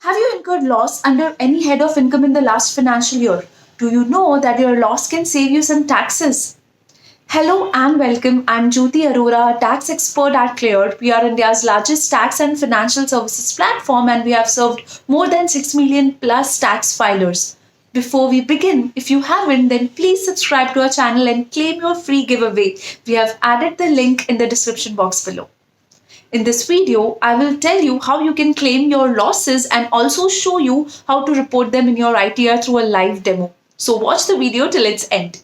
Have you incurred loss under any head of income in the last financial year? Do you know that your loss can save you some taxes? Hello and welcome. I'm Jyoti Arora, a tax expert at Cleared. We are India's largest tax and financial services platform, and we have served more than 6 million plus tax filers. Before we begin, if you haven't, then please subscribe to our channel and claim your free giveaway. We have added the link in the description box below. In this video, I will tell you how you can claim your losses and also show you how to report them in your ITR through a live demo. So watch the video till its end.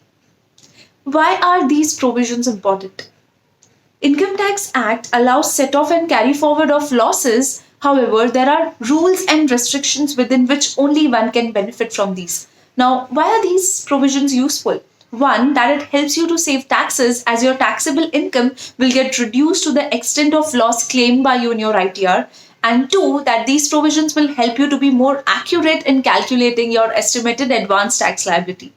Why are these provisions important? Income Tax Act allows set-off and carry forward of losses. However, there are rules and restrictions within which only one can benefit from these. Now, why are these provisions useful? One, that it helps you to save taxes as your taxable income will get reduced to the extent of loss claimed by you in your ITR. And two, that these provisions will help you to be more accurate in calculating your estimated advance tax liability.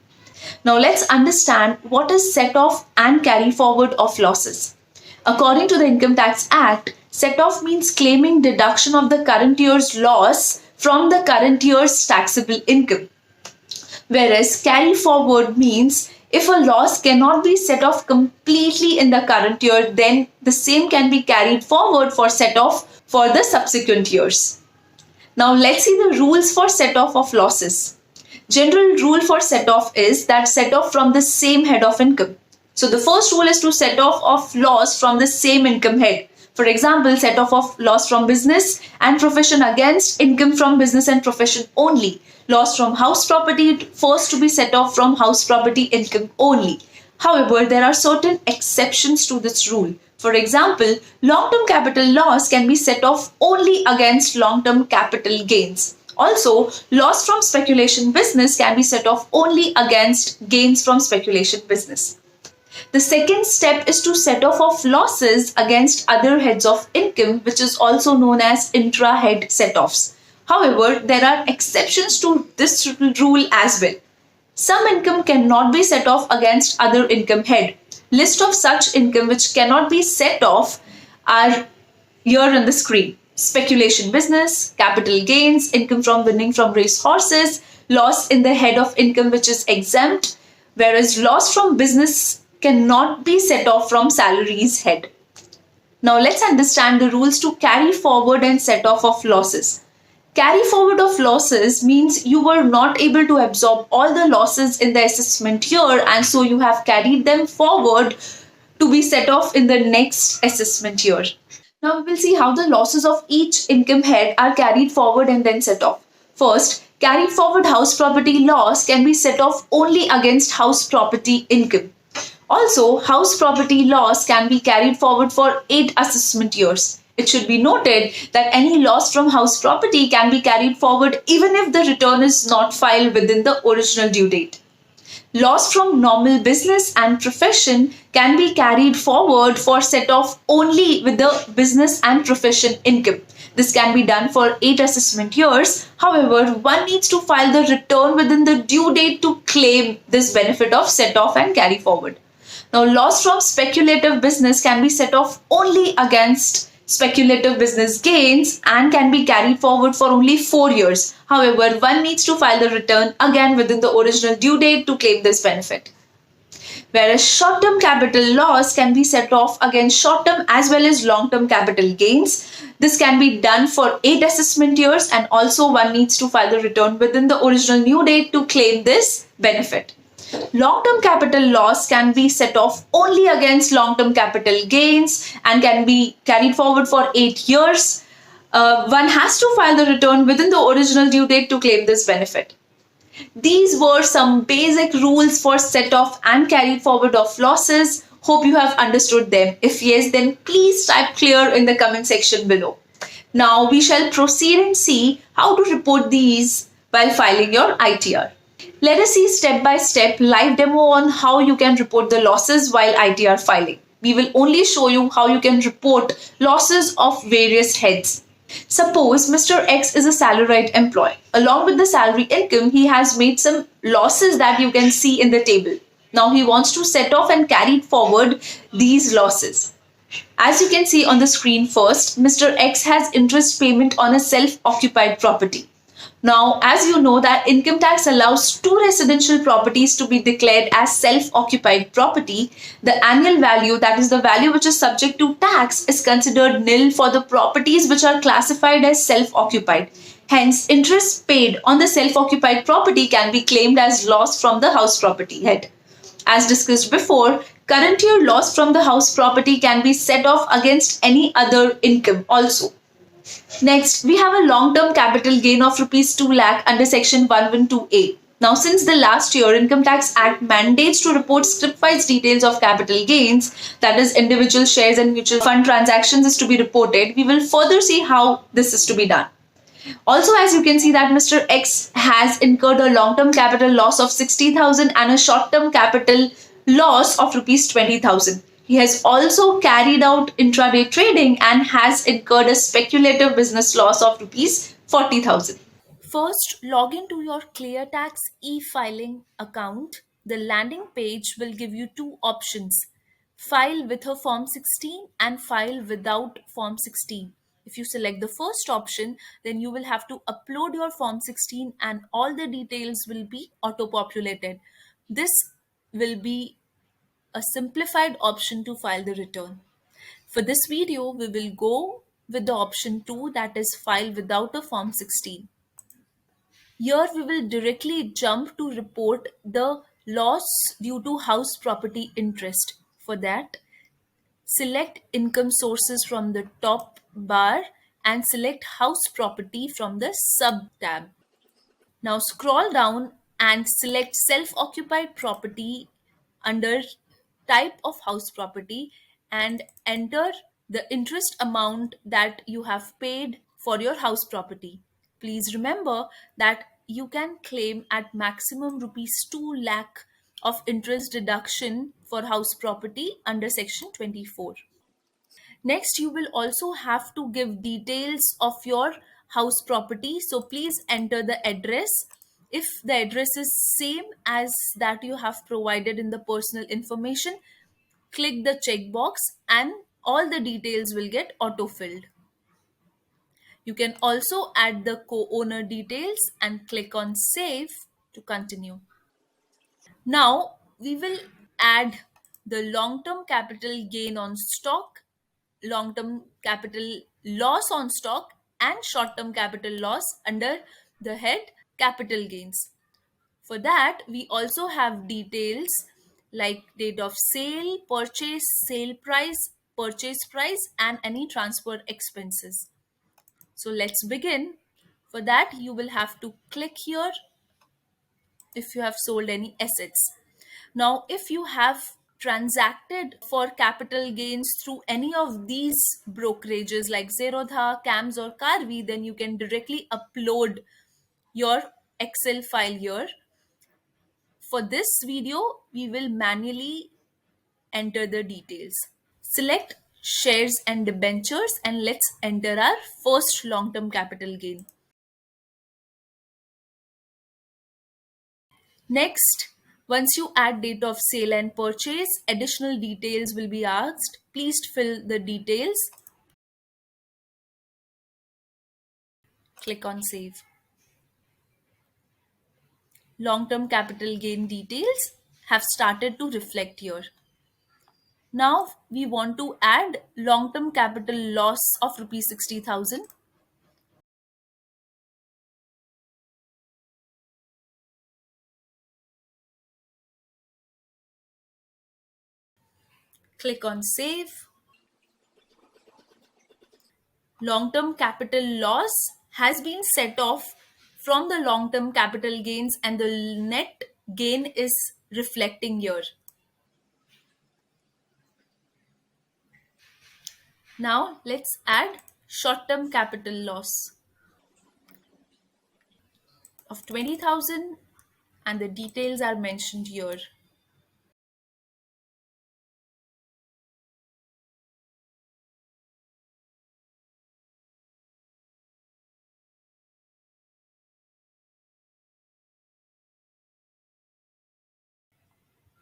Now let's understand what is set off and carry forward of losses. According to the Income Tax Act, set off means claiming deduction of the current year's loss from the current year's taxable income. Whereas carry forward means if a loss cannot be set off completely in the current year, then the same can be carried forward for set off for the subsequent years. Now let's see the rules for set off of losses. General rule for set off is that set off from the same head of income. So the first rule is to set off of loss from the same income head. For example, set off of loss from business and profession against income from business and profession only. Loss from house property first to be set off from house property income only. However, there are certain exceptions to this rule. For example, long-term capital loss can be set off only against long-term capital gains. Also, loss from speculation business can be set off only against gains from speculation business. The second step is to set off of losses against other heads of income, which is also known as intra-head set-offs. However, there are exceptions to this rule as well. Some income cannot be set off against other income head. List of such income which cannot be set off are here on the screen. Speculation business, capital gains, income from winning from race horses, loss in the head of income which is exempt, whereas loss from business cannot be set off from salaries head. Now let's understand the rules to carry forward and set off of losses. Carry forward of losses means you were not able to absorb all the losses in the assessment year, and so you have carried them forward to be set off in the next assessment year. Now we will see how the losses of each income head are carried forward and then set off. First, carried forward house property loss can be set off only against house property income. Also, house property loss can be carried forward for 8 assessment years. It should be noted that any loss from house property can be carried forward even if the return is not filed within the original due date. Loss from normal business and profession can be carried forward for set off only with the business and profession income. This can be done for 8 assessment years. However, one needs to file the return within the due date to claim this benefit of set off and carry forward. Now, loss from speculative business can be set off only against speculative business gains and can be carried forward for only 4 years. However, one needs to file the return again within the original due date to claim this benefit. Whereas short-term capital loss can be set off against short-term as well as long-term capital gains. This can be done for 8 assessment years, and also one needs to file the return within the original due date to claim this benefit. Long-term capital loss can be set off only against long-term capital gains and can be carried forward for 8 years. One has to file the return within the original due date to claim this benefit. These were some basic rules for set off and carried forward of losses. Hope you have understood them. If yes, then please type clear in the comment section below. Now we shall proceed and see how to report these while filing your ITR. Let us see step-by-step live demo on how you can report the losses while ITR filing. We will only show you how you can report losses of various heads. Suppose Mr. X is a salaried employee. Along with the salary income, he has made some losses that you can see in the table. Now he wants to set off and carry forward these losses. As you can see on the screen first, Mr. X has interest payment on a self-occupied property. Now, as you know that income tax allows two residential properties to be declared as self-occupied property, the annual value, that is the value which is subject to tax, is considered nil for the properties which are classified as self-occupied. Hence, interest paid on the self-occupied property can be claimed as loss from the house property head. As discussed before, current year loss from the house property can be set off against any other income also. Next, we have a long-term capital gain of rupees 2 lakh under section 112A. Now, since the last year Income Tax Act mandates to report script-wise details of capital gains, that is individual shares and mutual fund transactions is to be reported, we will further see how this is to be done. Also, as you can see that Mr. X has incurred a long-term capital loss of 60,000 and a short-term capital loss of rupees 20,000. He has also carried out intraday trading and has incurred a speculative business loss of rupees 40,000. First, log into your ClearTax e-filing account. The landing page will give you two options: file with a Form 16 and file without Form 16. If you select the first option, then you will have to upload your Form 16 and all the details will be auto-populated. This will be a simplified option to file the return. For this video, we will go with the option 2, that is file without a Form 16. Here we will directly jump to report the loss due to house property interest. For that, select income sources from the top bar and select house property from the sub tab. Now scroll down and select self-occupied property under type of house property and enter the interest amount that you have paid for your house property. Please remember that you can claim at maximum rupees 2 lakh of interest deduction for house property under section 24. Next, you will also have to give details of your house property. So please enter the address. If the address is same as that you have provided in the personal information, click the checkbox and all the details will get auto-filled. You can also add the co-owner details and click on save to continue. Now we will add the long-term capital gain on stock, long-term capital loss on stock, and short-term capital loss under the head capital gains. For that, we also have details like date of sale, purchase price, and any transfer expenses. So let's begin. For that, you will have to click here if you have sold any assets. Now, if you have transacted for capital gains through any of these brokerages like Zerodha, CAMS, or Carvi, then you can directly upload your Excel file here. For this video, we will manually enter the details. Select shares and debentures and let's enter our first long-term capital gain. Next, once you add date of sale and purchase, additional details will be asked. Please fill the details. Click on save. Long-term capital gain details have started to reflect here. Now we want to add long-term capital loss of rupees 60,000. Click on save. Long-term capital loss has been set off from the long-term capital gains and the net gain is reflecting here. Now let's add short-term capital loss of 20,000 and the details are mentioned here.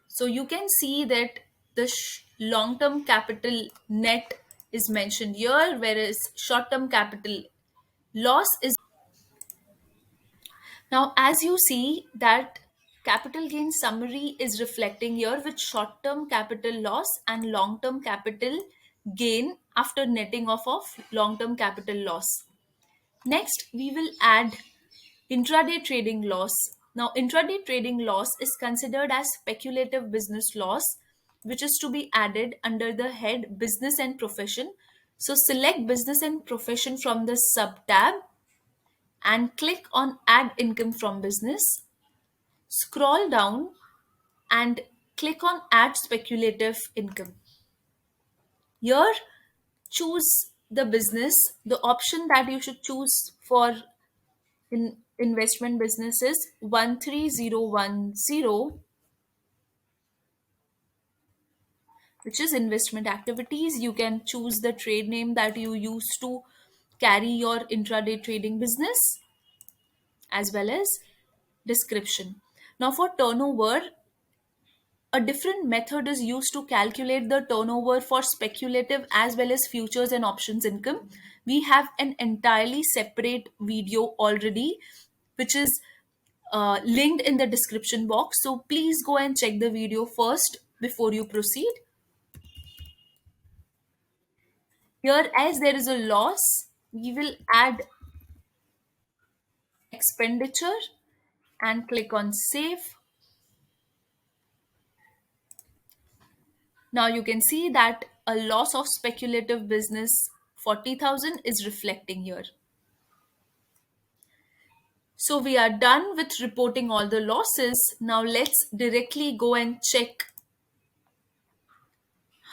So you can see that the long-term capital net is mentioned here, whereas short-term capital loss is. Now, as you see that capital gain summary is reflecting here with short-term capital loss and long-term capital gain after netting off of long-term capital loss. Next, we will add intraday trading loss. Now, intraday trading loss is considered as speculative business loss, which is to be added under the head business and profession. So, select business and profession from the sub tab and click on add income from business. Scroll down and click on add speculative income. Here, choose the business. The option that you should choose for investment business is 13010, which is investment activities. You can choose the trade name that you use to carry your intraday trading business, as well as description. Now, for turnover, a different method is used to calculate the turnover for speculative as well as futures and options income. We have an entirely separate video already, which is linked in the description box. So please go and check the video first before you proceed. Here, as there is a loss, we will add expenditure and click on save. Now you can see that a loss of speculative business 40,000 is reflecting here. So we are done with reporting all the losses. Now let's directly go and check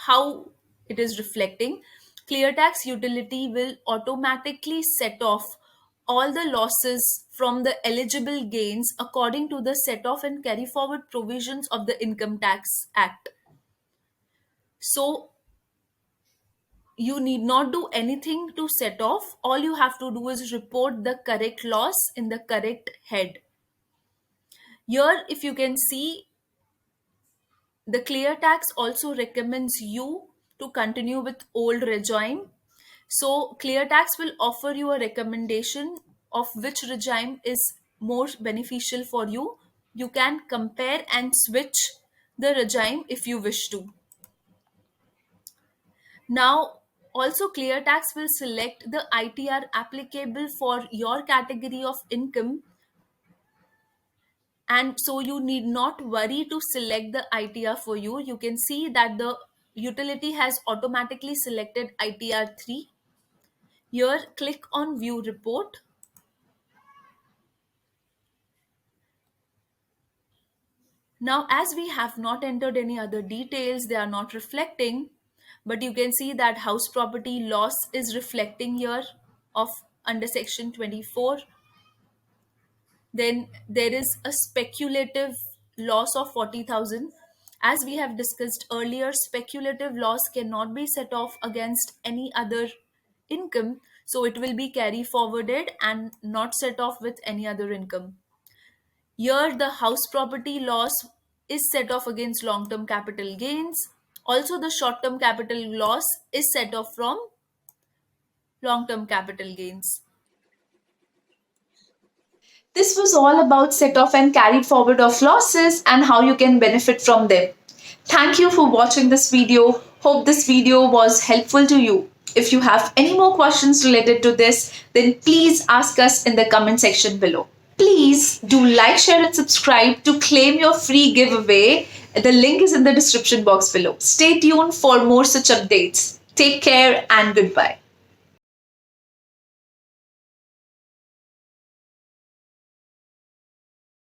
how it is reflecting. ClearTax utility will automatically set off all the losses from the eligible gains according to the set off and carry forward provisions of the Income Tax Act. So you need not do anything to set off. All you have to do is report the correct loss in the correct head. Here, if you can see, the ClearTax also recommends you to continue with old regime. So ClearTax will offer you a recommendation of which regime is more beneficial for you. You can compare and switch the regime if you wish to. Now, also ClearTax will select the ITR applicable for your category of income, and so you need not worry to select the ITR for you. You can see that the utility has automatically selected ITR 3. Here, click on view report. Now, as we have not entered any other details, they are not reflecting, but you can see that house property loss is reflecting here of under section 24. Then there is a speculative loss of 40,000. As we have discussed earlier, speculative loss cannot be set off against any other income, so it will be carry forwarded and not set off with any other income. Here, the house property loss is set off against long term capital gains. Also, the short term capital loss is set off from long term capital gains. This was all about set off and carried forward of losses and how you can benefit from them. Thank you for watching this video. Hope this video was helpful to you. If you have any more questions related to this, then please ask us in the comment section below. Please do like, share, and subscribe to claim your free giveaway. The link is in the description box below. Stay tuned for more such updates. Take care and goodbye.